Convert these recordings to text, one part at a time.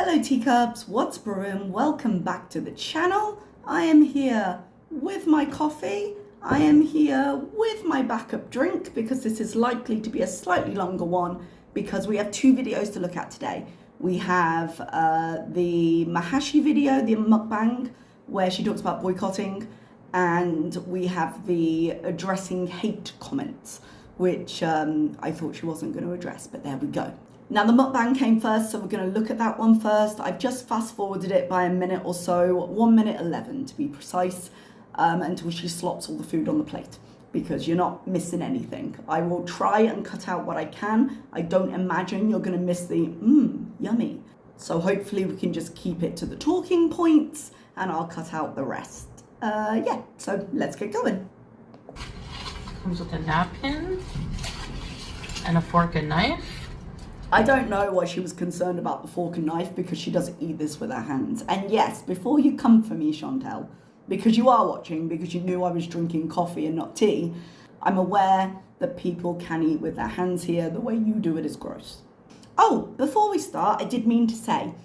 Hello teacups, what's brewing? Welcome back to the channel. I am here with my coffee. I am here with my backup drink because this is likely to be a slightly longer one because we have two videos to look at today. We have the Mahashi video, the mukbang, where she talks about boycotting, and we have the addressing hate comments, which I thought she wasn't going to address, but there we go. Now the mukbang came first, so we're going to look at that one first. I've just fast forwarded it by a minute or so, 1 minute 11 to be precise, until she slops all the food on the plate, because you're not missing anything. I will try and cut out what I can. I don't imagine you're going to miss the yummy. So hopefully we can just keep it to the talking points and I'll cut out the rest. Yeah, so let's get going. Comes with a napkin and a fork and knife. I don't know why she was concerned about the fork and knife, because she doesn't eat this with her hands. And yes, before you come for me, Chantal, because you are watching, because you knew I was drinking coffee and not tea, I'm aware that people can eat with their hands here. The way you do it is gross. Oh, before we start, I did mean to say,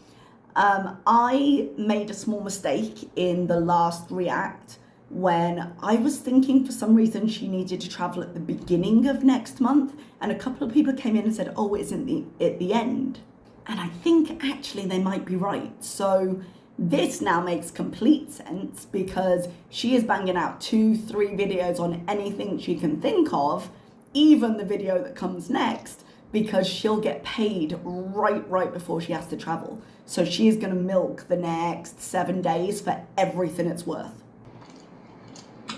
I made a small mistake in the last react when I was thinking for some reason she needed to travel at the beginning of next month, and a couple of people came in and said, oh, isn't at the end? And I think actually they might be right. So this now makes complete sense, because she is banging out 2-3 videos on anything she can think of, even the video that comes next, because she'll get paid right before she has to travel. So she is going to milk the next 7 days for everything it's worth.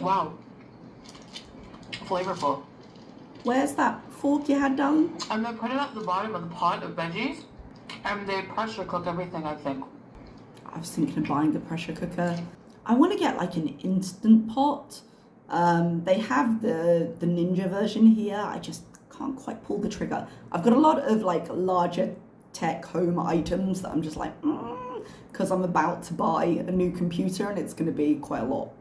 Wow. Flavorful. Where's that fork you had done? And they put it at the bottom of the pot of veggies, and they pressure cook everything, I think. I was thinking of buying the pressure cooker. I want to get like an instant pot. They have the Ninja version here. I just can't quite pull the trigger. I've got a lot of like larger tech home items that I'm just like, because I'm about to buy a new computer and it's going to be quite a lot.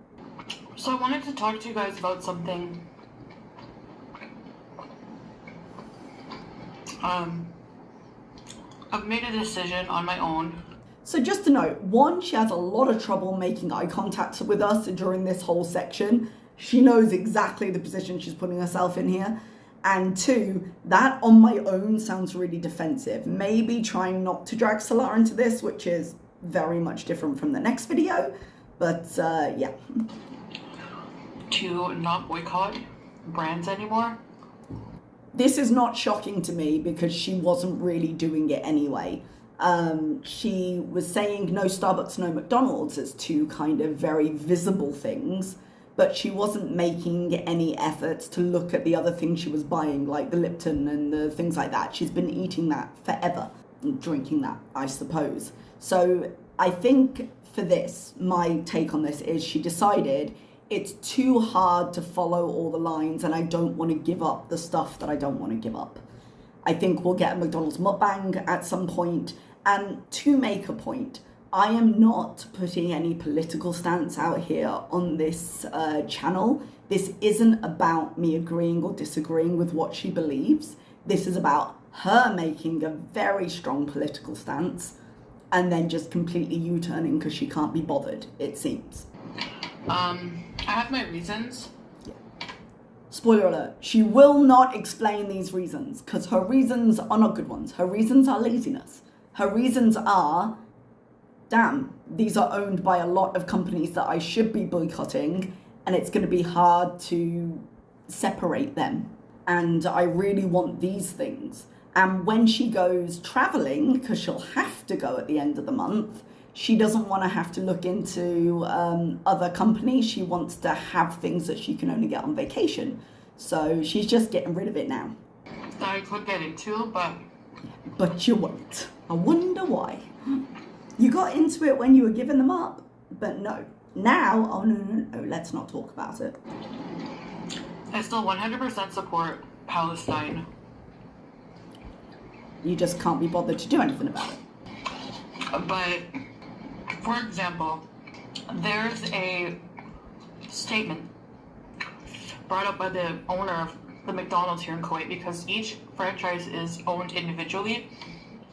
So I wanted to talk to you guys about something. I've made a decision on my own. So just to note, one, she has a lot of trouble making eye contact with us during this whole section. She knows exactly the position she's putting herself in here. And two, that on my own sounds really defensive. Maybe trying not to drag Solar into this, which is very much different from the next video. But yeah. To not boycott brands anymore. This is not shocking to me because she wasn't really doing it anyway. She was saying no Starbucks, no McDonald's as two kind of very visible things, but she wasn't making any efforts to look at the other things she was buying, like the Lipton and the things like that. She's been eating that forever, and drinking that, I suppose. So I think for this, my take on this is she decided it's too hard to follow all the lines and I don't want to give up the stuff that I don't want to give up. I think we'll get a McDonald's mukbang at some point. And to make a point, I am not putting any political stance out here on this channel. This isn't about me agreeing or disagreeing with what she believes. This is about her making a very strong political stance and then just completely U-turning because she can't be bothered, it seems. I have my reasons. Yeah. Spoiler alert, she will not explain these reasons because her reasons are not good ones. Her reasons are laziness. Her reasons are, damn, these are owned by a lot of companies that I should be boycotting and it's going to be hard to separate them. And I really want these things. And when she goes traveling, because she'll have to go at the end of the month, she doesn't want to have to look into other companies. She wants to have things that she can only get on vacation. So she's just getting rid of it now. That I could get into, but... But you won't. I wonder why. You got into it when you were giving them up, but no. Now, oh no, let's not talk about it. I still 100% support Palestine. You just can't be bothered to do anything about it. But, for example, there's a statement brought up by the owner of the McDonald's here in Kuwait, because each franchise is owned individually,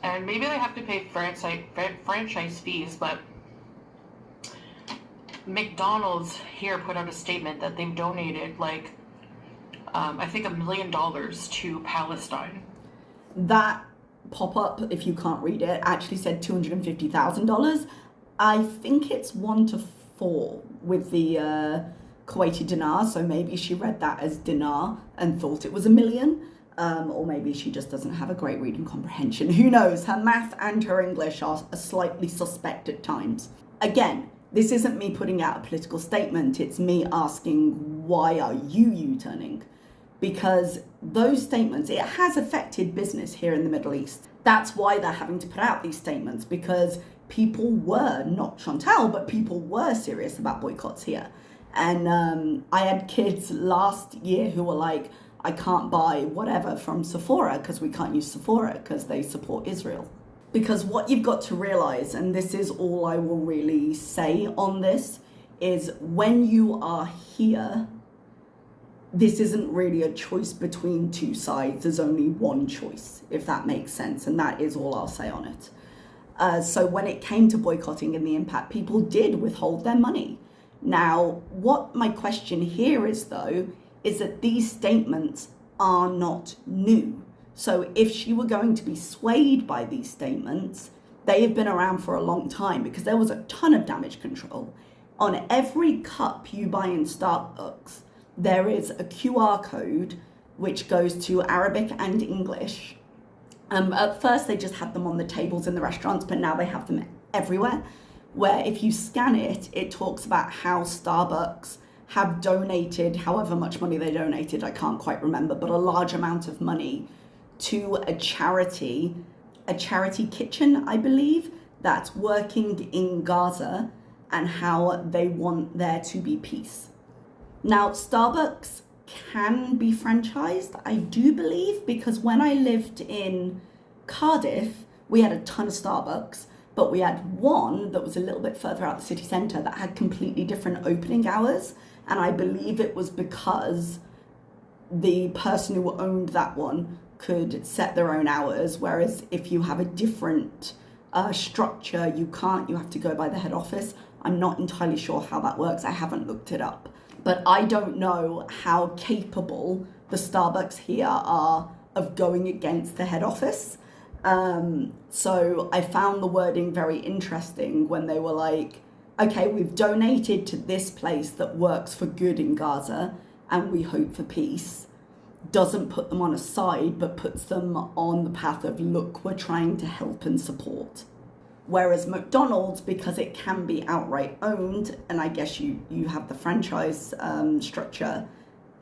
And maybe they have to pay franchise fees, but McDonald's here put out a statement that they've donated like I think $1 million to Palestine. That pop-up, if you can't read it, actually said $250,000. I think it's 1 to 4 with the Kuwaiti dinar, so maybe she read that as dinar and thought it was $1 million. Or maybe she just doesn't have a great reading comprehension. Who knows? Her math and her English are slightly suspect at times. Again, this isn't me putting out a political statement. It's me asking, why are you U-turning? Because those statements, it has affected business here in the Middle East. That's why they're having to put out these statements, because people were, not Chantal, but people were serious about boycotts here. And I had kids last year who were like, I can't buy whatever from Sephora because we can't use Sephora because they support Israel. Because what you've got to realize, and this is all I will really say on this, is when you are here, this isn't really a choice between two sides. There's only one choice, if that makes sense. And that is all I'll say on it. So when it came to boycotting and the impact, people did withhold their money. Now, what my question here is, though, is that these statements are not new. So if she were going to be swayed by these statements, they have been around for a long time because there was a ton of damage control. On every cup you buy in Starbucks, there is a QR code which goes to Arabic and English. At first they just had them on the tables in the restaurants, but now they have them everywhere, where if you scan it, it talks about how Starbucks have donated however much money they donated, I can't quite remember, but a large amount of money to a charity kitchen, I believe, that's working in Gaza, and how they want there to be peace. Now, Starbucks can be franchised, I do believe, because when I lived in Cardiff, we had a ton of Starbucks, but we had one that was a little bit further out the city centre that had completely different opening hours. And I believe it was because the person who owned that one could set their own hours, whereas if you have a different structure, you can't, you have to go by the head office. I'm not entirely sure how that works. I haven't looked it up. But I don't know how capable the Starbucks here are of going against the head office. So I found the wording very interesting when they were like, okay, we've donated to this place that works for good in Gaza and we hope for peace. Doesn't put them on a side, but puts them on the path of, look, we're trying to help and support. Whereas McDonald's, because it can be outright owned, and I guess you have the franchise structure,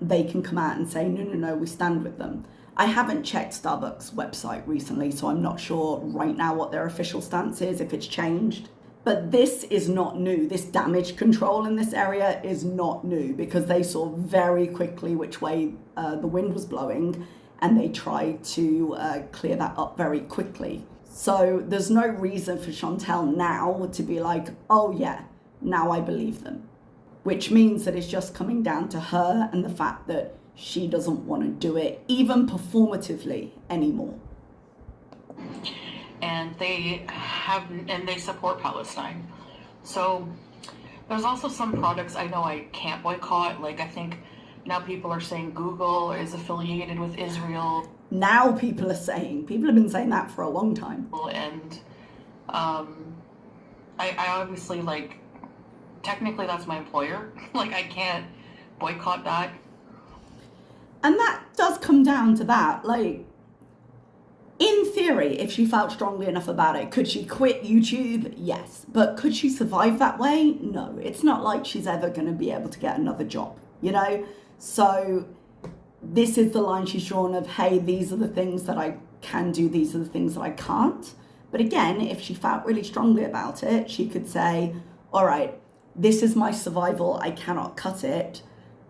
they can come out and say, no, we stand with them. I haven't checked Starbucks' website recently, so I'm not sure right now what their official stance is, if it's changed. But this is not new. This damage control in this area is not new, because they saw very quickly which way the wind was blowing, and they tried to clear that up very quickly. So there's no reason for Chantal now to be like, oh yeah, now I believe them. Which means that it's just coming down to her and the fact that she doesn't want to do it, even performatively, anymore. And they support Palestine. So there's also some products I know I can't boycott. Like, I think now people are saying Google is affiliated with Israel. Now people have been saying that for a long time. And I obviously, like, technically that's my employer. Like, I can't boycott that. And that does come down to that. Like, in theory, if she felt strongly enough about it, could she quit YouTube? Yes. But could she survive that way? No. It's not like she's ever going to be able to get another job, you know? So this is the line she's drawn of, hey, these are the things that I can do, these are the things that I can't. But again, if she felt really strongly about it, she could say, all right, this is my survival, I cannot cut it.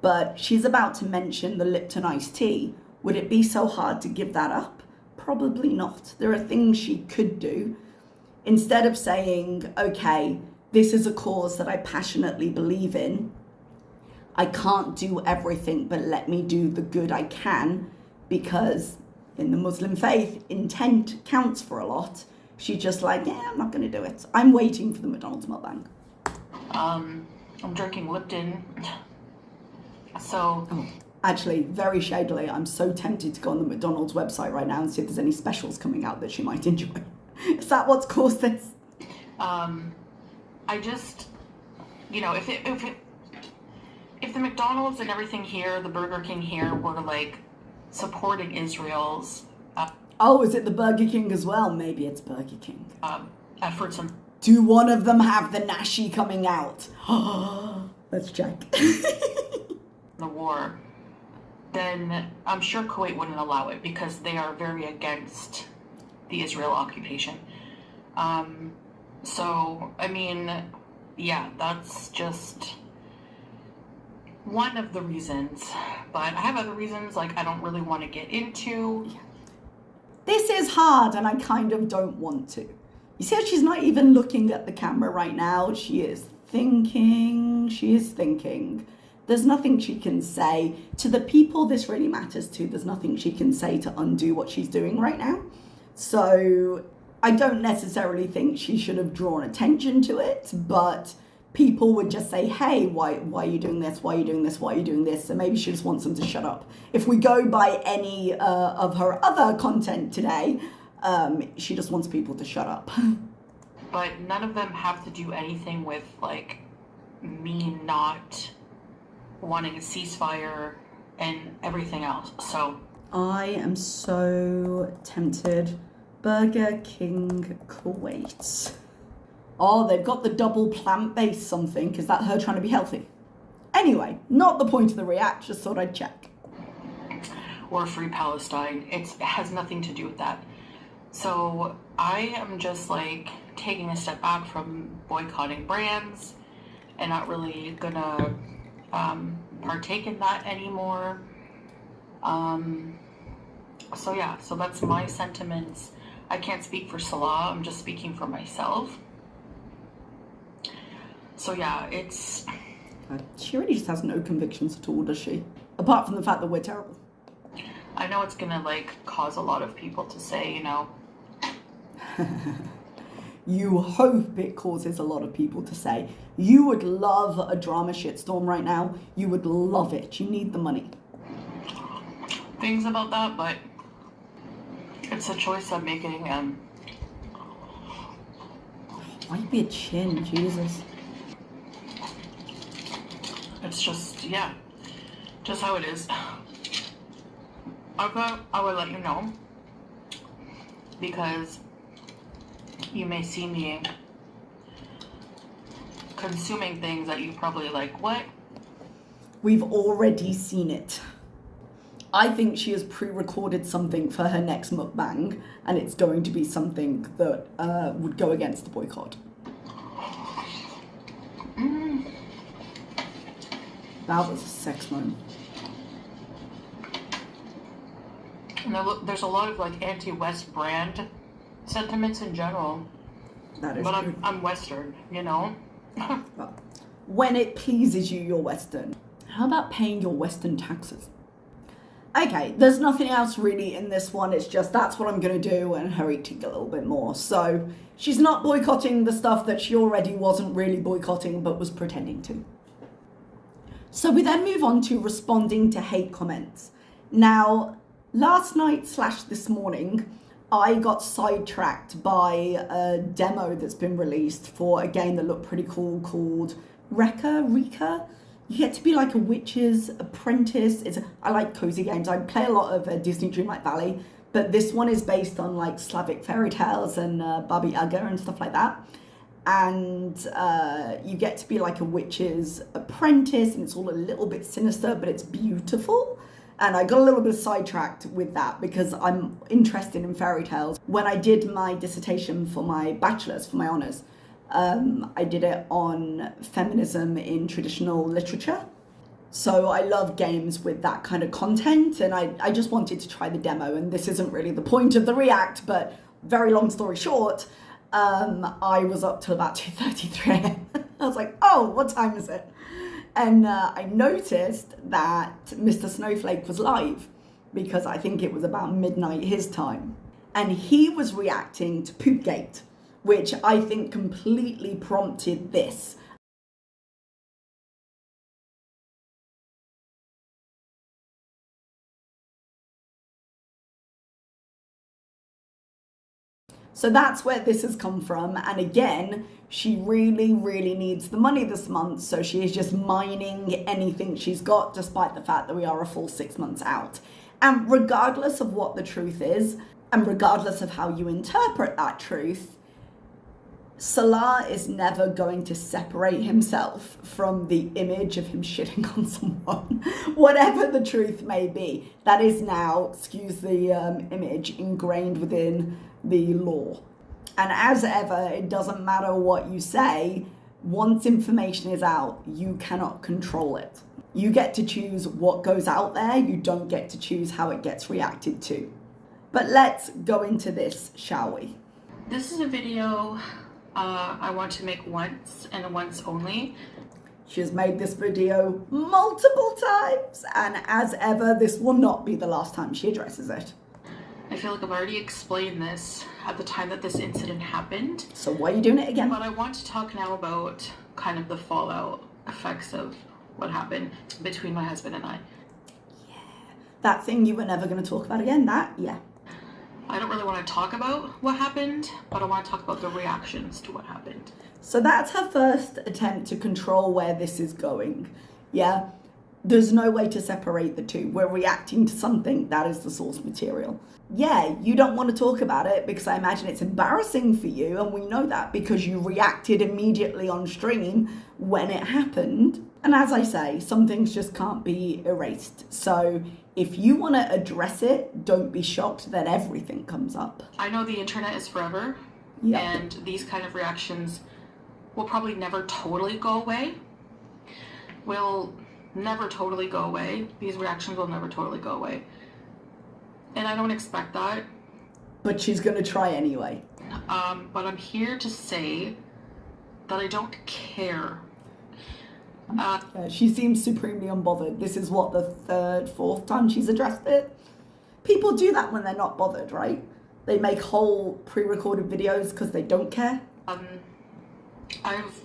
But she's about to mention the Lipton iced tea. Would it be so hard to give that up? Probably not. There are things she could do. Instead of saying, okay, this is a cause that I passionately believe in, I can't do everything, but let me do the good I can, because in the Muslim faith, intent counts for a lot. She's just like, yeah, I'm not going to do it. I'm waiting for the McDonald's mukbang. I'm drinking Lipton. So... Oh, actually, very shadily, I'm so tempted to go on the McDonald's website right now and see if there's any specials coming out that she might enjoy. Is that what's caused this? I just, you know, if the McDonald's and everything here, the Burger King here, were like supporting Israel's oh, is it the Burger King as well? Maybe it's Burger King. efforts in Do one of them have the Nashi coming out? Let's check. the war, then I'm sure Kuwait wouldn't allow it because they are very against the Israel occupation. So, I mean, yeah, that's just one of the reasons. But I have other reasons, like, I don't really want to get into. This is hard, and I kind of don't want to. You see how she's not even looking at the camera right now? She is thinking. There's nothing she can say. To the people this really matters to, there's nothing she can say to undo what she's doing right now. So I don't necessarily think she should have drawn attention to it, but people would just say, hey, why are you doing this? Why are you doing this? Why are you doing this? So maybe she just wants them to shut up. If we go by any of her other content today, she just wants people to shut up. But none of them have to do anything with, like, me not wanting a ceasefire and everything else. So I am so tempted. Burger King Kuwait. Oh, they've got the double plant-based something. Is that her trying to be healthy? Anyway, not the point of the react, just thought I'd check. Or Free Palestine. It has nothing to do with that. So I am just like taking a step back from boycotting brands and not really gonna partake in that anymore. So yeah, so that's my sentiments. I can't speak for Salah, I'm just speaking for myself. So yeah, it's... She really just has no convictions at all, does she? Apart from the fact that we're terrible. I know it's gonna like cause a lot of people to say, you know... You hope it causes a lot of people to say. You would love a drama shitstorm right now. You would love it. You need the money. Things about that, but it's a choice I'm making, and... Might be a chin, Jesus. It's just, yeah, just how it is. I thought I would let you know, because you may see me consuming things that you probably like, what? We've already seen it. I think she has pre-recorded something for her next mukbang, and it's going to be something that would go against the boycott. That was a sex moment. And there's a lot of like anti-West brand sentiments in general. That is but true. I'm Western, you know? Well, when it pleases you, you're Western. How about paying your Western taxes? Okay, there's nothing else really in this one. It's just that's what I'm going to do and her eating a little bit more. So she's not boycotting the stuff that she already wasn't really boycotting but was pretending to. So we then move on to responding to hate comments. Now, last night / this morning, I got sidetracked by a demo that's been released for a game that looked pretty cool called Reka. You get to be like a witch's apprentice. I like cozy games. I play a lot of Disney Dreamlight Valley, but this one is based on like Slavic fairy tales and Baba Yaga and stuff like that. And you get to be like a witch's apprentice, and it's all a little bit sinister, but it's beautiful. And I got a little bit sidetracked with that because I'm interested in fairy tales. When I did my dissertation for my bachelor's, for my honours, I did it on feminism in traditional literature. So I love games with that kind of content, and I just wanted to try the demo, and this isn't really the point of the react, but very long story short, I was up till about 2:33 a.m. I was like, oh, what time is it? And I noticed that Mr. Snowflake was live. because I think it was about midnight his time. And he was reacting to Poopgate, which I think completely prompted this. So that's where this has come from. And again, she really, really needs the money this month. So she is just mining anything she's got, despite the fact that we are a full 6 months out. And regardless of what the truth is, and regardless of how you interpret that truth, Salah is never going to separate himself from the image of him shitting on someone, whatever the truth may be. That is now, excuse the image, ingrained within the law. And as ever, it doesn't matter what you say, once information is out, you cannot control it. You get to choose what goes out there, you don't get to choose how it gets reacted to. But let's go into this, shall we? This is a video I want to make once and once only. She has made this video multiple times, and as ever, this will not be the last time she addresses it. I feel like I've already explained this at the time that this incident happened. So why are you doing it again? But I want to talk now about kind of the fallout effects of what happened between my husband and I. Yeah. That thing you were never going to talk about again, yeah. I don't really want to talk about what happened, but I want to talk about the reactions to what happened. So that's her first attempt to control where this is going. Yeah. There's no way to separate the two. We're reacting to something that is the source material. Yeah, you don't want to talk about it because I imagine it's embarrassing for you, and we know that because you reacted immediately on stream when it happened. And as I say, some things just can't be erased. So if you want to address it, don't be shocked that everything comes up. I know the internet is forever, Yep. and these kind of reactions will probably never totally go away. Will never totally go away. These reactions will never totally go away. And I don't expect that. But she's going to try anyway. But I'm here to say that I don't care. Yeah, she seems supremely unbothered. This is what, the third, fourth time she's addressed it? People do that when they're not bothered, right? They make whole pre-recorded videos because they don't care. I've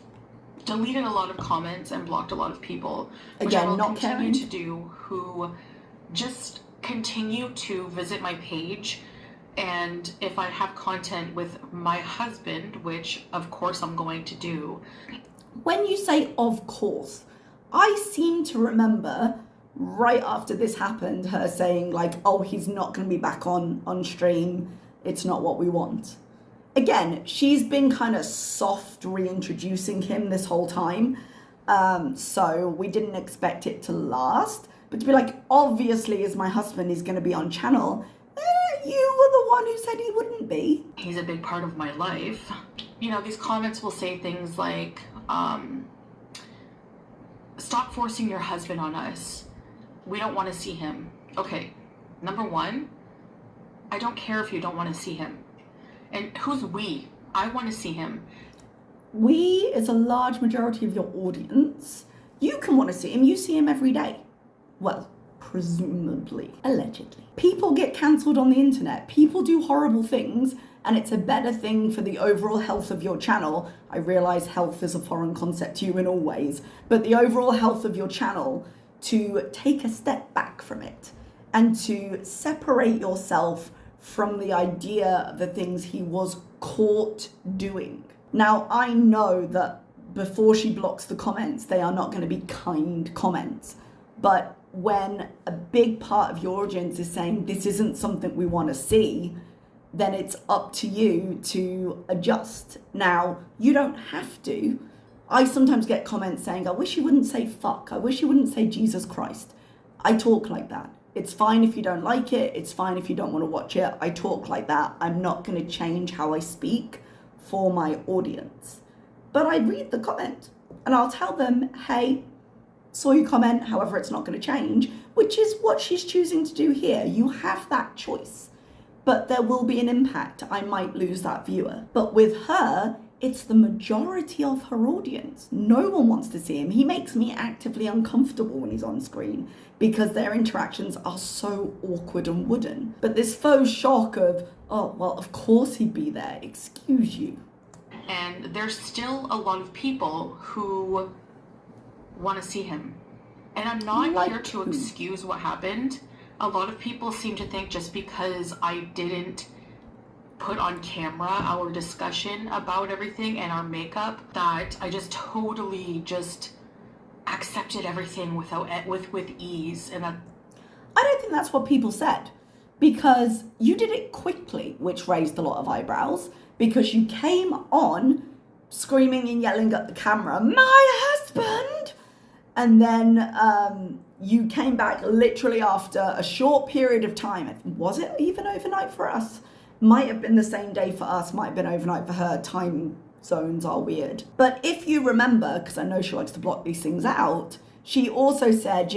deleted a lot of comments and blocked a lot of people, which Again, I will not continue caring. to do, who just continue to visit my page. And if I have content with my husband, which of course I'm going to do. When you say of course, I seem to remember right after this happened her saying like, oh, he's not going to be back on stream. It's not what we want. Again, she's been kind of soft reintroducing him this whole time. So we didn't expect it to last. But to be like, obviously, as my husband is going to be on channel, you were the one who said he wouldn't be. He's a big part of my life. You know, these comments will say things like, stop forcing your husband on us. We don't want to see him. Okay, number one, I don't care if you don't want to see him. And who's we? I want to see him. We is a large majority of your audience. You can want to see him. You see him every day. Well, presumably, allegedly. People get cancelled on the internet. People do horrible things, and it's a better thing for the overall health of your channel. I realize health is a foreign concept to you in all ways, but the overall health of your channel to take a step back from it and to separate yourself from the idea of the things he was caught doing. Now, I know that before she blocks the comments, they are not going to be kind comments, but when a big part of your audience is saying this isn't something we want to see, then it's up to you to adjust. Now, you don't have to. I sometimes get comments saying, I wish you wouldn't say fuck. I wish you wouldn't say Jesus Christ. I talk like that. It's fine if you don't like it. It's fine if you don't want to watch it. I talk like that. I'm not going to change how I speak for my audience. But I read the comment and I'll tell them, hey, saw your comment, however, it's not going to change, which is what she's choosing to do here. You have that choice, but there will be an impact. I might lose that viewer. But with her, it's the majority of her audience. No one wants to see him. He makes me actively uncomfortable when he's on screen because their interactions are so awkward and wooden. But this faux shock of, oh, well, of course he'd be there. Excuse you. And there's still a lot of people who want to see him. And I'm not here to excuse what happened. A lot of people seem to think just because I didn't put on camera our discussion about everything and our makeup that I just totally just accepted everything with ease. And I don't think that's what people said, because you did it quickly, which raised a lot of eyebrows, because you came on screaming and yelling at the camera, "My husband!" And then you came back literally after a short period of time. Was it even overnight for us? Might have been the same day for us, might have been overnight for her. Time zones are weird. But if you remember, because I know she likes to block these things out, she also said,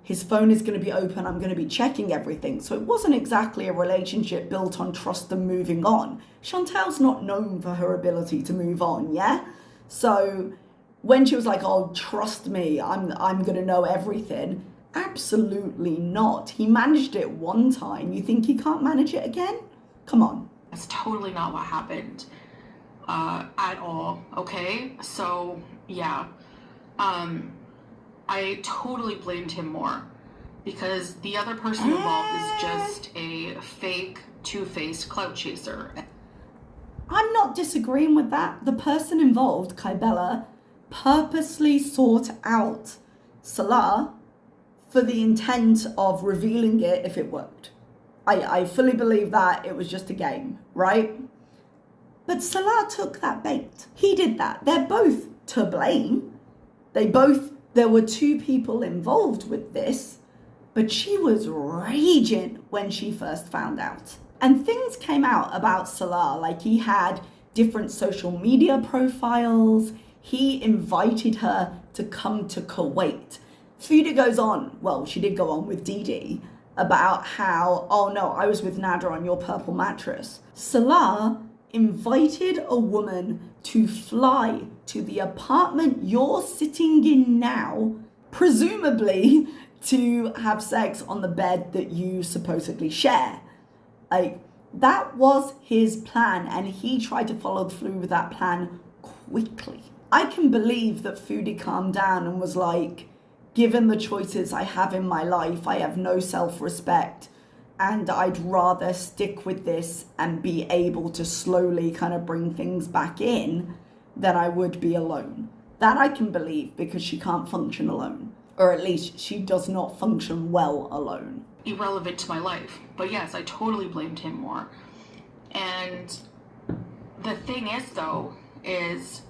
his phone is going to be open, I'm going to be checking everything. So it wasn't exactly a relationship built on trust and moving on. Chantal's not known for her ability to move on, yeah? So when she was like, oh, trust me, I'm going to know everything, absolutely not. He managed it one time. You think he can't manage it again? Come on. That's totally not what happened at all, okay? So, yeah. I totally blamed him more because the other person involved is just a fake, two-faced clout chaser. I'm not disagreeing with that. The person involved, Kybella, purposely sought out Salah for the intent of revealing it if it worked. I fully believe that it was just a game, right? But Salah took that bait. He did that. They're both to blame. There were two people involved with this, but she was raging when she first found out. And things came out about Salah, like he had different social media profiles. He invited her to come to Kuwait. Foodie goes on, well, she did go on with Dee about how, oh no, I was with Nada on your purple mattress. Salah invited a woman to fly to the apartment you're sitting in now, presumably to have sex on the bed that you supposedly share. Like, that was his plan, and he tried to follow through with that plan quickly. I can believe that Foodie calmed down and was like, given the choices I have in my life, I have no self-respect, and I'd rather stick with this and be able to slowly kind of bring things back in than I would be alone. That I can believe, because she can't function alone. Or at least she does not function well alone. Irrelevant to my life. But yes, I totally blamed him more. And the thing is, though, is,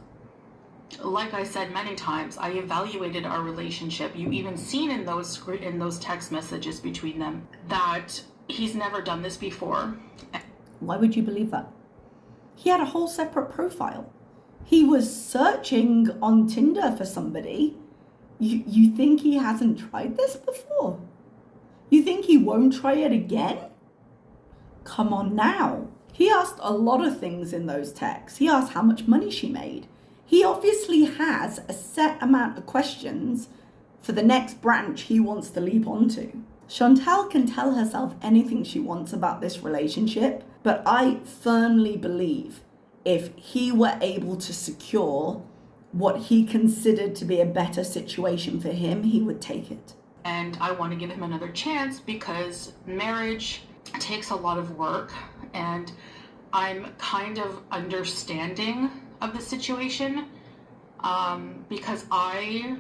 like I said many times, I evaluated our relationship. You even seen in those text messages between them that he's never done this before. Why would you believe that? He had a whole separate profile. He was searching on Tinder for somebody. You think he hasn't tried this before? You think he won't try it again? Come on now. He asked a lot of things in those texts. He asked how much money she made. He obviously has a set amount of questions for the next branch he wants to leap onto. Chantal can tell herself anything she wants about this relationship, but I firmly believe if he were able to secure what he considered to be a better situation for him, he would take it. And I want to give him another chance because marriage takes a lot of work, and I'm kind of understanding of the situation because I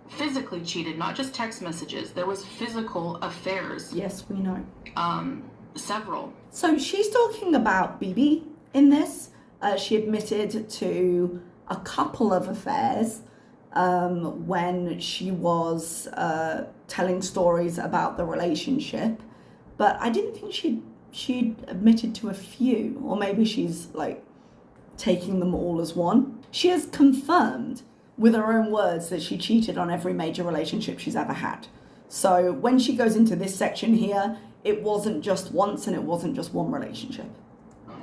physically cheated, not just text messages. There was physical affairs. Yes, we know. Several. So she's talking about Bibi in this. She admitted to a couple of affairs when she was telling stories about the relationship, but I didn't think she'd admitted to a few, or maybe she's like taking them all as one. She has confirmed with her own words that she cheated on every major relationship she's ever had. So when she goes into this section here, it wasn't just once and it wasn't just one relationship.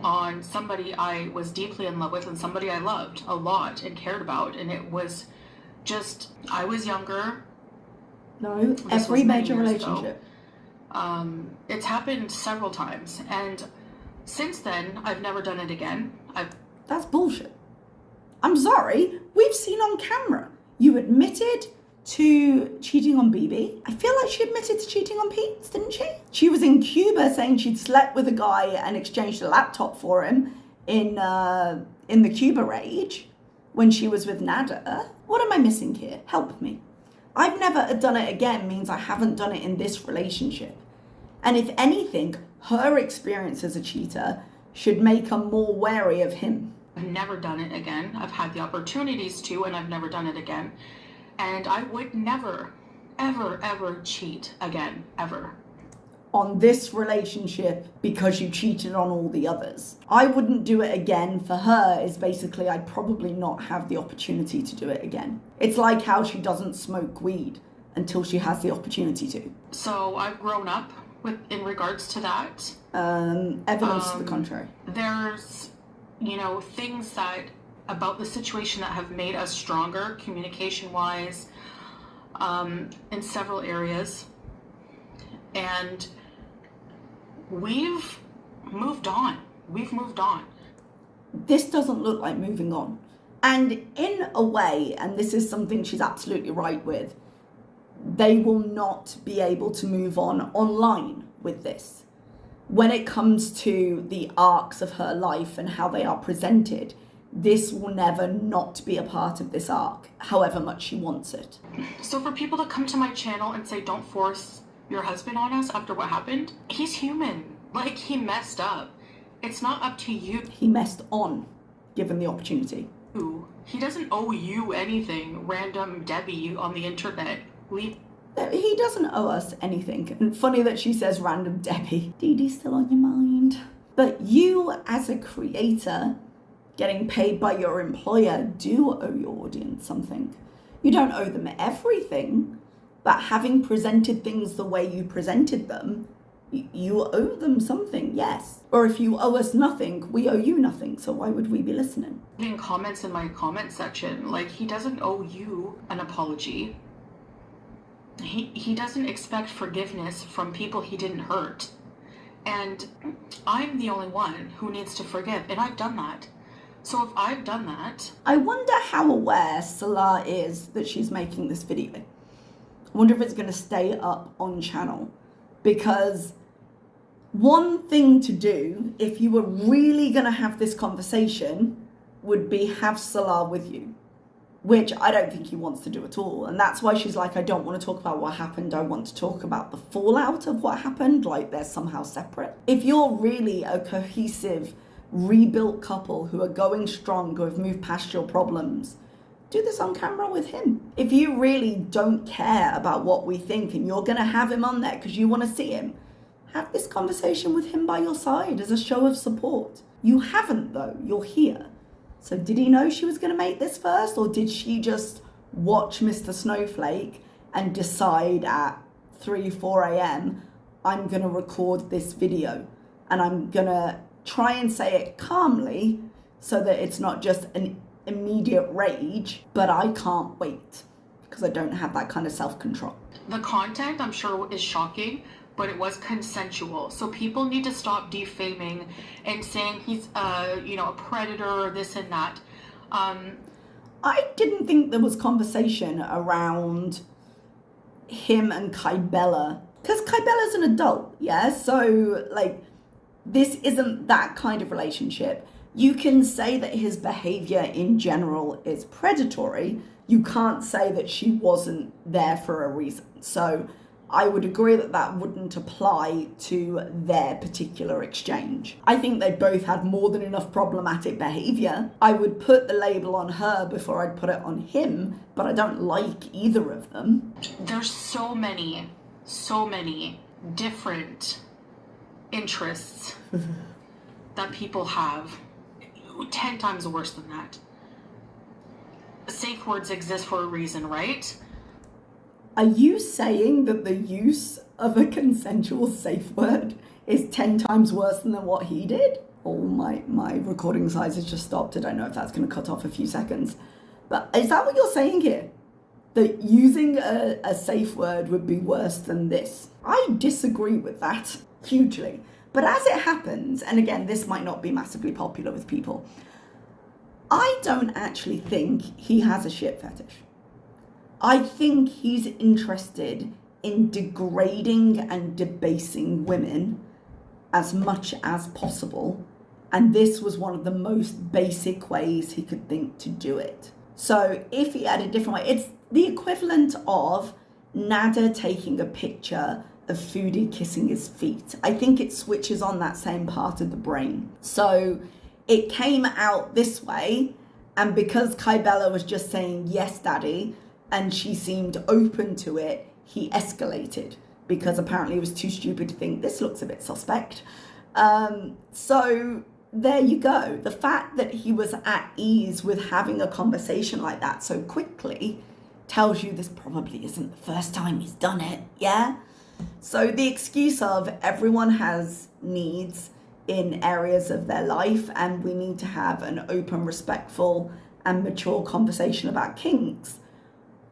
on somebody I was deeply in love with and somebody I loved a lot and cared about. And it was just, I was younger. No, every major relationship. It's happened several times. And since then, I've never done it again. That's bullshit. I'm sorry. We've seen on camera. You admitted to cheating on BB. I feel like she admitted to cheating on Pete, didn't she? She was in Cuba saying she'd slept with a guy and exchanged a laptop for him in the Cuba rage when she was with Nada. What am I missing here? Help me. I've never done it again means I haven't done it in this relationship. And if anything, her experience as a cheater should make her more wary of him. I've never done it again. I've had the opportunities to, and I've never done it again. And I would never, ever, ever cheat again, ever. On this relationship because you cheated on all the others. I wouldn't do it again. For her is basically I'd probably not have the opportunity to do it again. It's like how she doesn't smoke weed until she has the opportunity to. So I've grown up in regards to that. Evidence to the contrary. There's, things that about the situation that have made us stronger communication-wise in several areas. And we've moved on. This doesn't look like moving on. And in a way, and this is something she's absolutely right with, they will not be able to move on online with this. When it comes to the arcs of her life and how they are presented, this will never not be a part of this arc, however much she wants it. So for people to come to my channel and say, don't force your husband on us after what happened, he's human. Like, he messed up. It's not up to you. He messed on, given the opportunity. He doesn't owe you anything, random Debbie on the internet. He doesn't owe us anything. And funny that she says random Debbie. Dee Dee's still on your mind. But you, as a creator, getting paid by your employer, do owe your audience something. You don't owe them everything, but having presented things the way you presented them, you owe them something, yes. Or if you owe us nothing, we owe you nothing, so why would we be listening? In comments in my comment section, like, he doesn't owe you an apology. He doesn't expect forgiveness from people he didn't hurt. And I'm the only one who needs to forgive, and I've done that. So if I've done that... I wonder how aware Salah is that she's making this video. I wonder if it's going to stay up on channel. Because one thing to do, if you were really going to have this conversation, would be have Salah with you. Which I don't think he wants to do at all. And that's why she's like, I don't want to talk about what happened. I want to talk about the fallout of what happened. Like, they're somehow separate. If you're really a cohesive, rebuilt couple who are going strong, who have moved past your problems, do this on camera with him. If you really don't care about what we think and you're going to have him on there because you want to see him, have this conversation with him by your side as a show of support. You haven't, though. You're here. So did he know she was going to make this first, or did she just watch Mr. Snowflake and decide at 3, 4 a.m., I'm going to record this video and I'm going to try and say it calmly so that it's not just an immediate rage, but I can't wait because I don't have that kind of self-control. The content, I'm sure, is shocking, but it was consensual. So people need to stop defaming and saying he's, a predator, this and that. I didn't think there was conversation around him and Kybella, because Kybella's an adult, yeah? So, like, this isn't that kind of relationship. You can say that his behavior in general is predatory. You can't say that she wasn't there for a reason. So I would agree that that wouldn't apply to their particular exchange. I think they both had more than enough problematic behavior. I would put the label on her before I'd put it on him, but I don't like either of them. There's so many different interests that people have. 10 times worse than that. Safe words exist for a reason, right? Are you saying that the use of a consensual safe word is 10 times worse than what he did? Oh, my recording size has just stopped. I don't know if that's going to cut off a few seconds. But is that what you're saying here? That using a safe word would be worse than this? I disagree with that hugely. But as it happens, and again, this might not be massively popular with people, I don't actually think he has a shit fetish. I think he's interested in degrading and debasing women as much as possible. And this was one of the most basic ways he could think to do it. So if he had a different way, it's the equivalent of Nada taking a picture of Foodie kissing his feet. I think it switches on that same part of the brain. So it came out this way, and because Kybella was just saying, yes, daddy, and she seemed open to it, he escalated, because apparently he was too stupid to think, this looks a bit suspect. So there you go. The fact that he was at ease with having a conversation like that so quickly tells you this probably isn't the first time he's done it, yeah? So the excuse of everyone has needs in areas of their life and we need to have an open, respectful and mature conversation about kinks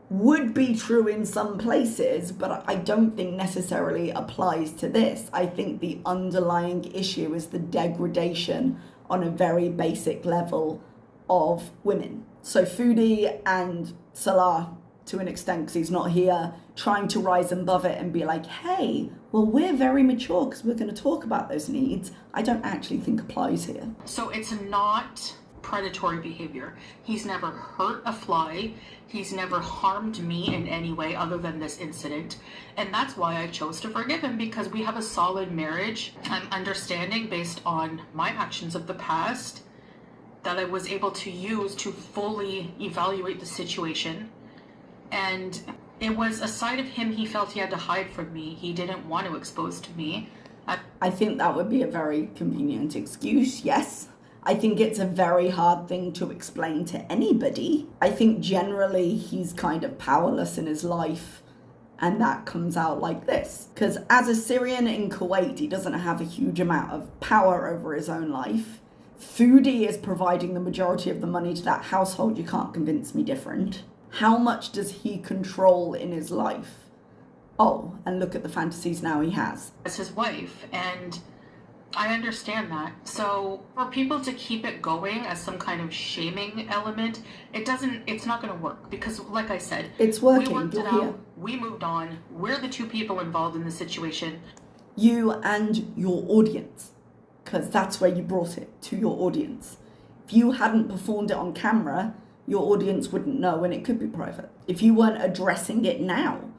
would be true in some places, but I don't think necessarily applies to this. I think the underlying issue is the degradation on a very basic level of women. So Foodie and Salah, to an extent, because he's not here, trying to rise above it and be like, hey, well, we're very mature because we're going to talk about those needs, I don't actually think applies here. So it's not predatory behavior. He's never hurt a fly. He's never harmed me in any way other than this incident. And that's why I chose to forgive him, because we have a solid marriage. I'm understanding based on my actions of the past that I was able to use to fully evaluate the situation. And it was a side of him he felt he had to hide from me. He didn't want to expose to me. I think that would be a very convenient excuse, yes. I think it's a very hard thing to explain to anybody. I think generally he's kind of powerless in his life, and that comes out like this. Because as a Syrian in Kuwait, he doesn't have a huge amount of power over his own life. Foodie is providing the majority of the money to that household. You can't convince me different. How much does he control in his life? Oh, and look at the fantasies now he has. As his wife, and I understand that. So for people to keep it going as some kind of shaming element, it's not going to work, because like I said, it's working. We worked it out, we moved on, we're the two people involved in the situation. You and your audience, because that's where you brought it, to your audience. If you hadn't performed it on camera, your audience wouldn't know, and it could be private. If you weren't addressing it now,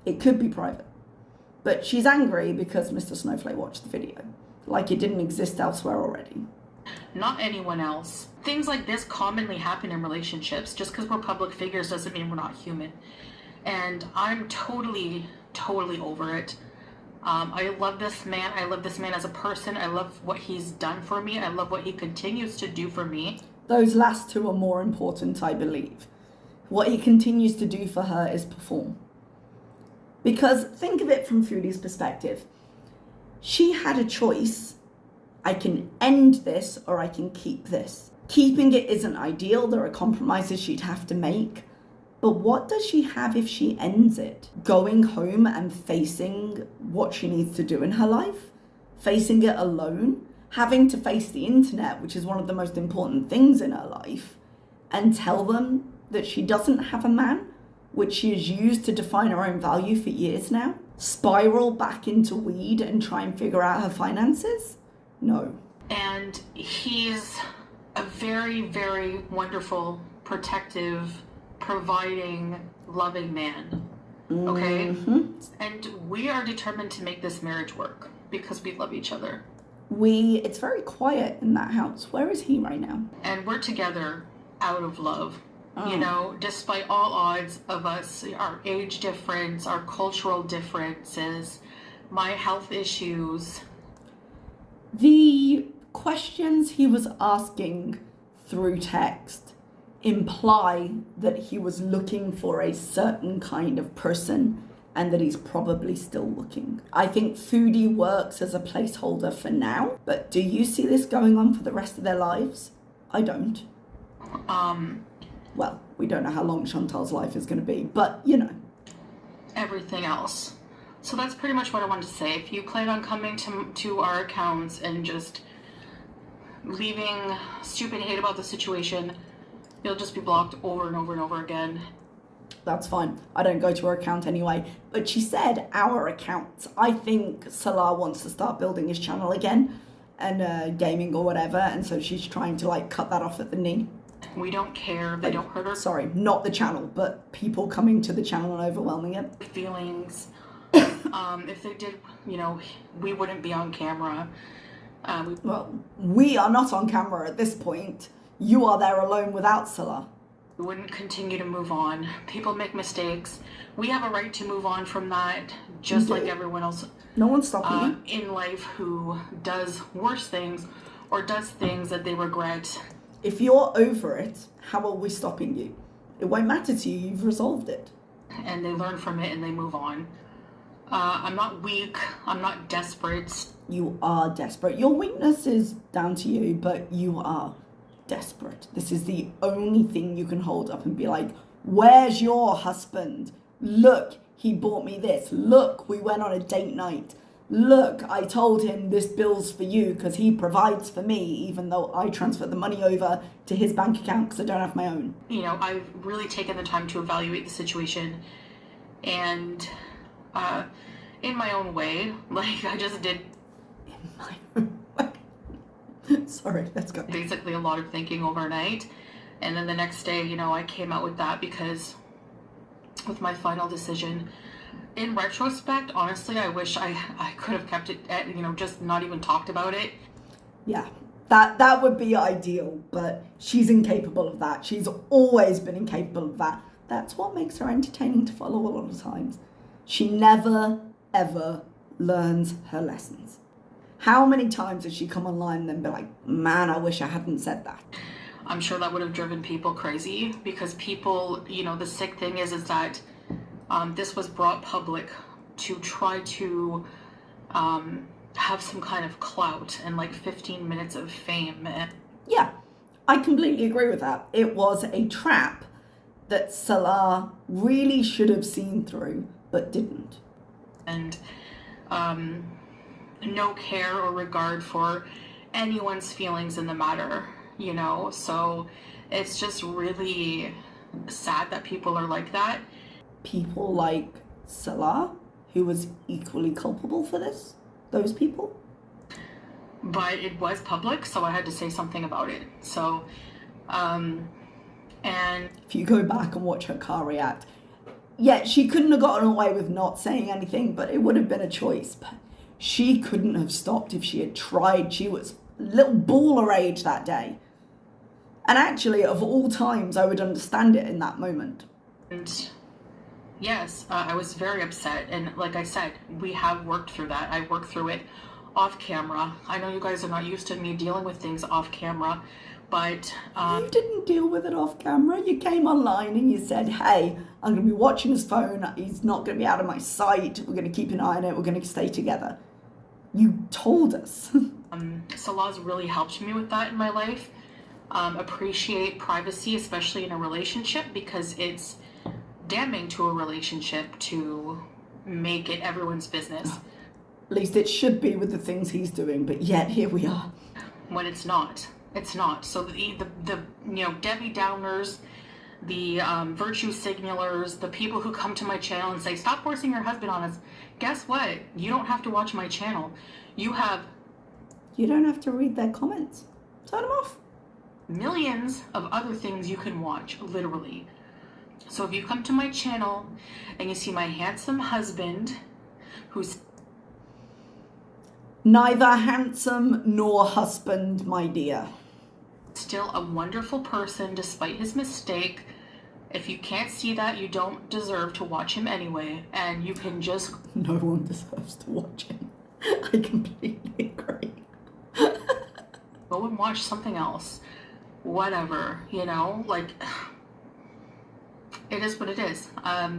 it could be private. But she's angry because Mr. Snowflake watched the video, like it didn't exist elsewhere already. Not anyone else. Things like this commonly happen in relationships. Just because we're public figures doesn't mean we're not human. And I'm totally over it. I love this man. I love this man as a person. I love what he's done for me. I love what he continues to do for me. Those last two are more important, I believe. What he continues to do for her is perform. Because think of it from Foodie's perspective. She had a choice. I can end this or I can keep this. Keeping it isn't ideal. There are compromises she'd have to make. But what does she have if she ends it? Going home and facing what she needs to do in her life? Facing it alone? Having to face the internet, which is one of the most important things in her life, and tell them that she doesn't have a man, which she has used to define her own value for years now? Spiral back into weed and try and figure out her finances? No. And he's a very, very wonderful, protective, providing, loving man. Okay? Mm-hmm. And we are determined to make this marriage work because we love each other. It's very quiet in that house. Where is he right now? And we're together out of love. You know, despite all odds of us, our age difference, our cultural differences, my health issues. The questions he was asking through text imply that he was looking for a certain kind of person and that he's probably still looking. I think Foodie works as a placeholder for now, but do you see this going on for the rest of their lives? I don't. Well, we don't know how long Chantal's life is going to be, but you know. Everything else. So that's pretty much what I wanted to say. If you plan on coming to our accounts and just leaving stupid hate about the situation, you'll just be blocked over and over and over again. That's fine. I don't go to her account anyway. But she said our account. I think Salah wants to start building his channel again and gaming or whatever. And so she's trying to like cut that off at the knee. We don't care. They don't hurt our Sorry, not the channel, but people coming to the channel and overwhelming it. feelings. If they did, you know, we wouldn't be on camera. Well, we are not on camera at this point. You are there alone without Salah. We wouldn't continue to move on. People make mistakes. We have a right to move on from that, just like everyone else No one's stopping you. in life who does worse things or does things that they regret. If you're over it, how are we stopping you? It won't matter to you. You've resolved it. And they learn from it and they move on. I'm not weak. I'm not desperate. You are desperate. Your weakness is down to you, but you are desperate. This is the only thing you can hold up and be like, where's your husband? Look, he bought me this. Look, we went on a date night. Look, I told him this bill's for you because he provides for me, even though I transfer the money over to his bank account because I don't have my own. You know, I've really taken the time to evaluate the situation and in my own way, like I just did. In my own way. Sorry, let's go. Basically a lot of thinking overnight. And then the next day, you know, I came out with that because with my final decision. In retrospect, honestly, I wish I could have kept it at, you know, just not even talked about it. Yeah, that would be ideal, but she's incapable of that. She's always been incapable of that. That's what makes her entertaining to follow a lot of times. She never, ever learns her lessons. How many times has she come online and then be like, man, I wish I hadn't said that? I'm sure that would have driven people crazy because people, you know, the sick thing is that this was brought public to try to have some kind of clout and like 15 minutes of fame. Yeah, I completely agree with that. It was a trap that Salah really should have seen through, but didn't. And no care or regard for anyone's feelings in the matter, you know? So it's just really sad that people are like that. People like Salah, who was equally culpable for this, those people. But it was public, so I had to say something about it. So, and if you go back and watch her car react, yeah, she couldn't have gotten away with not saying anything, but it would have been a choice. But she couldn't have stopped if she had tried. She was a little ball of rage that day. And actually, of all times, I would understand it in that moment. And yes, I was very upset. And like I said, we have worked through that. I worked through it off camera. I know you guys are not used to me dealing with things off camera, but you didn't deal with it off camera. You came online and you said, hey, I'm going to be watching his phone. He's not going to be out of my sight. We're going to keep an eye on it. We're going to stay together. You told us. Salah's really helped me with that in my life. Appreciate privacy, especially in a relationship, because it's damning to a relationship to make it everyone's business. At least it should be with the things he's doing, but yet here we are. When it's not. It's not. So the you know, Debbie Downers, the virtue signalers, the people who come to my channel and say, stop forcing your husband on us. Guess what? You don't have to watch my channel. You don't have to read their comments. Turn them off. Millions of other things you can watch, literally. So if you come to my channel and you see my handsome husband, who's neither handsome nor husband, my dear, still a wonderful person despite his mistake, if you can't see that, you don't deserve to watch him anyway, and you can just... No one deserves to watch him. I completely agree. Go and watch something else. Whatever, you know? Like, It is what it is.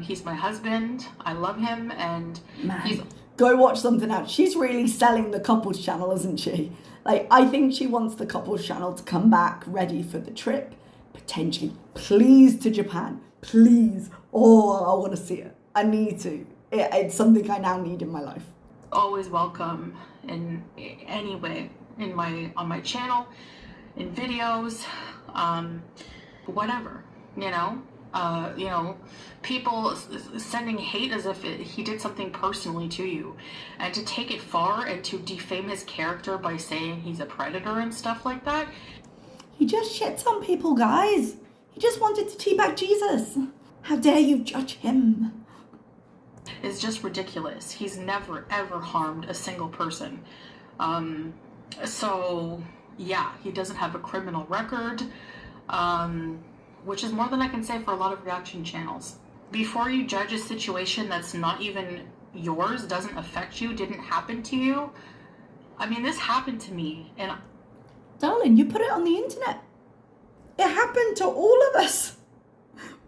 He's my husband. I love him, and he's... Man, go watch something else. She's really selling the couples channel, isn't she? Like, I think she wants the couples channel to come back ready for the trip, potentially. Please, to Japan. Please. Oh, I want to see it. I need to. It's something I now need in my life. Always welcome in any way on my channel, in videos, whatever, people sending hate as if he did something personally to you, and to take it far and to defame his character by saying he's a predator and stuff like that. He just shits on people, guys. He just wanted to teabag Jesus. How dare you judge him? It's just ridiculous. He's never ever harmed a single person. So yeah, he doesn't have a criminal record. Which is more than I can say for a lot of reaction channels. Before you judge a situation that's not even yours, doesn't affect you, didn't happen to you. I mean, this happened to me, and... Darling, you put it on the internet. It happened to all of us.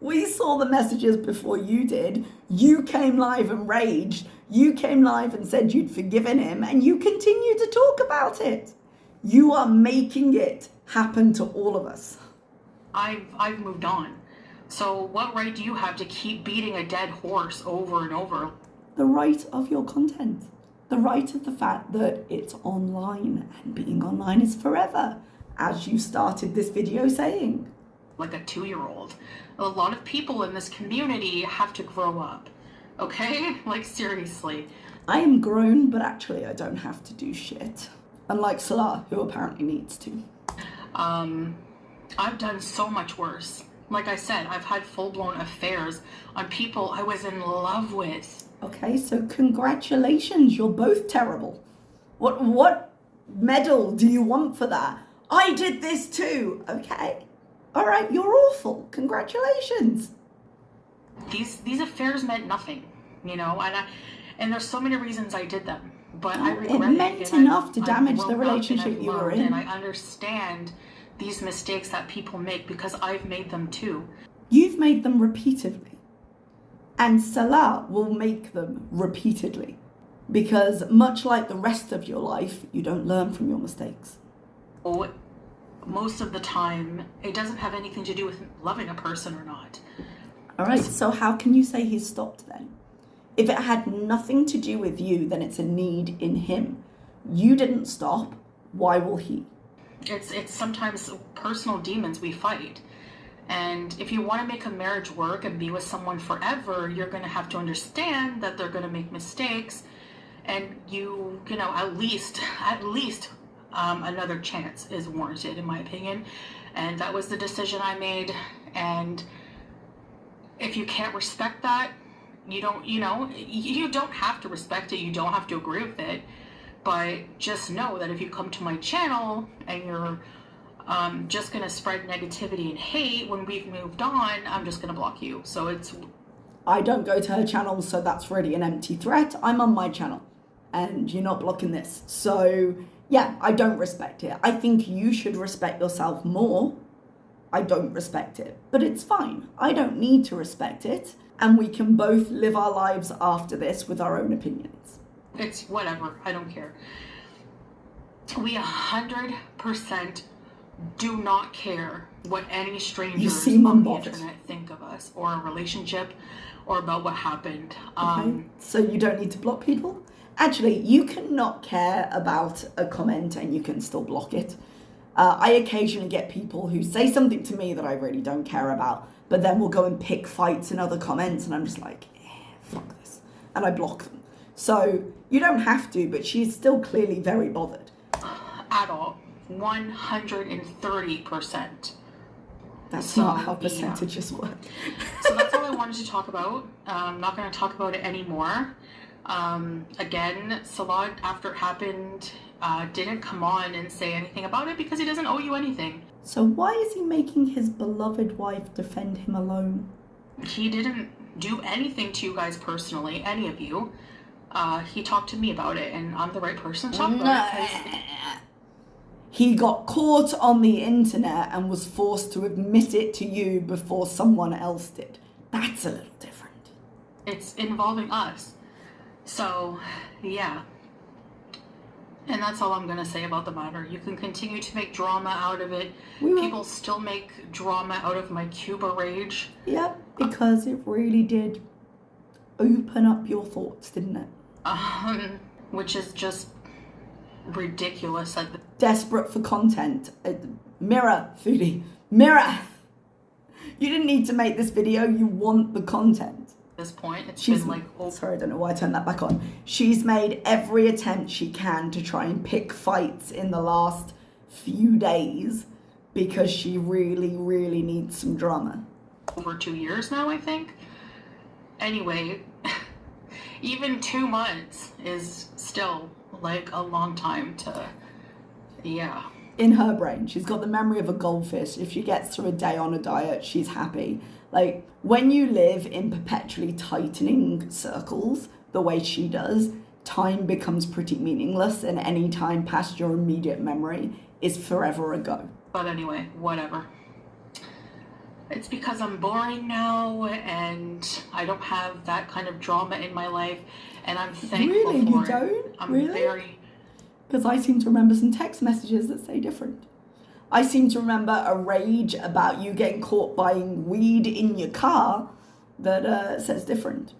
We saw the messages before you did. You came live and raged. You came live and said you'd forgiven him, and you continue to talk about it. You are making it happen to all of us. I've moved on. So what right do you have to keep beating a dead horse over and over? The right of your content. The right of the fact that it's online, and being online is forever, as you started this video saying. Like a 2-year-old. A lot of people in this community have to grow up. Okay? Like, seriously. I am grown, but actually I don't have to do shit. Unlike Salah, who apparently needs to. I've done so much worse. Like I said, I've had full-blown affairs on people I was in love with. Okay, so congratulations, you're both terrible. What medal do you want for that? I did this too. Okay. All right, you're awful. Congratulations. These affairs meant nothing, and there's so many reasons I did them. But I regret it. It meant enough to damage the relationship you were in. And I understand these mistakes that people make because I've made them too. You've made them repeatedly. And Salah will make them repeatedly. Because much like the rest of your life, you don't learn from your mistakes. Oh, most of the time, it doesn't have anything to do with loving a person or not. All right, so how can you say he's stopped then? If it had nothing to do with you, then it's a need in him. You didn't stop. Why will he? It's sometimes personal demons we fight. And if you want to make a marriage work and be with someone forever, you're going to have to understand that they're going to make mistakes. And at least another chance is warranted, in my opinion. And that was the decision I made. And if you can't respect that, you don't have to respect it. You don't have to agree with it. But just know that if you come to my channel and you're just going to spread negativity and hate when we've moved on, I'm just going to block you. So I don't go to her channel, so that's really an empty threat. I'm on my channel and you're not blocking this. So yeah, I don't respect it. I think you should respect yourself more. I don't respect it, but it's fine. I don't need to respect it. And we can both live our lives after this with our own opinions. It's whatever. I don't care. We 100% do not care what any strangers on the internet think of us, or a relationship, or about what happened. Okay. So you don't need to block people? Actually, you cannot care about a comment and you can still block it. I occasionally get people who say something to me that I really don't care about, but then we'll go and pick fights in other comments, and I'm just like, fuck this. And I block them. So you don't have to, but she's still clearly very bothered. At all. 130%. That's not how percentages work. So that's all I wanted to talk about. I'm not going to talk about it anymore. Again, Salah, after it happened, didn't come on and say anything about it because he doesn't owe you anything. So why is he making his beloved wife defend him alone? He didn't do anything to you guys personally, any of you. He talked to me about it, and I'm the right person to talk about it. He got caught on the internet and was forced to admit it to you before someone else did. That's a little different. It's involving us. So, yeah. And that's all I'm going to say about the matter. You can continue to make drama out of it. People still make drama out of my Cuba rage. Yep, because it really did open up your thoughts, didn't it? Which is just ridiculous. Desperate for content. Mirror, Foodie. Mirror! You didn't need to make this video. You want the content. At this point, it's been like... Oh. Sorry, I don't know why I turned that back on. She's made every attempt she can to try and pick fights in the last few days because she really, really needs some drama. Over 2 years now, I think. Anyway, even 2 months is still like a long time to... Yeah. In her brain, she's got the memory of a goldfish. If she gets through a day on a diet, she's happy. Like, when you live in perpetually tightening circles, the way she does, time becomes pretty meaningless, and any time past your immediate memory is forever ago. But anyway, whatever. It's because I'm boring now, and I don't have that kind of drama in my life, and I'm thankful for it. Really? You don't? I'm very... Because I seem to remember some text messages that say different. I seem to remember a rage about you getting caught buying weed in your car that says different.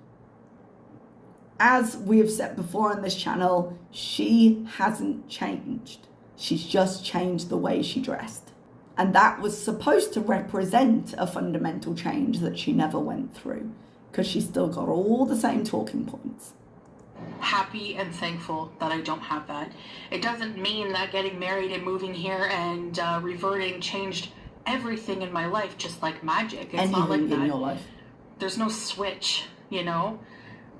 As we have said before on this channel, she hasn't changed. She's just changed the way she dressed. And that was supposed to represent a fundamental change that she never went through, because she's still got all the same talking points. Happy and thankful that I don't have that. It doesn't mean that getting married and moving here and reverting changed everything in my life just like magic. It's not like that. In your life. There's no switch, you know?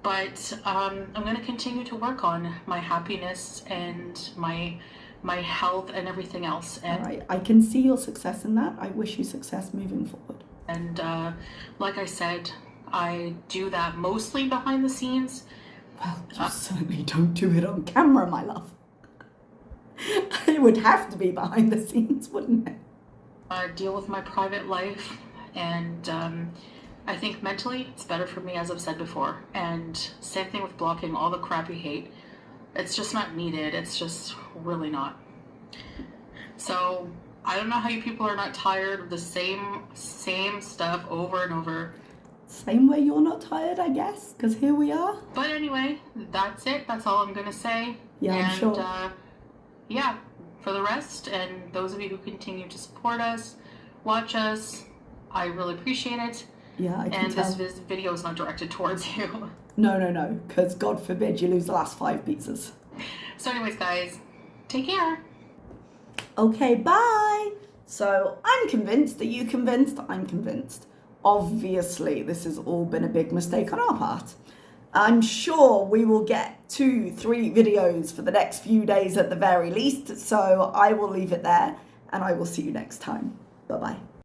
But I'm going to continue to work on my happiness and my health and everything else. And, all right, I can see your success in that. I wish you success moving forward. And like I said, I do that mostly behind the scenes. Well, you certainly don't do it on camera, my love. It would have to be behind the scenes, wouldn't it? Deal with my private life, and I think mentally it's better for me, as I've said before. And same thing with blocking all the crappy hate. It's just not needed. It's just really not. So I don't know how you people are not tired of the same stuff over and over. Same way you're not tired, I guess, because here we are. But anyway, that's it. That's all I'm going to say. Yeah, I'm sure. Yeah, for the rest, and those of you who continue to support us, watch us, I really appreciate it. Yeah, I can tell. And this video is not directed towards you. No, because God forbid you lose the last 5 pizzas. So anyways, guys, take care. Okay, bye. So I'm convinced. Are you convinced? I'm convinced. Obviously, this has all been a big mistake on our part. I'm sure we will get 2-3 videos for the next few days at the very least. So I will leave it there, and I will see you next time. Bye-bye.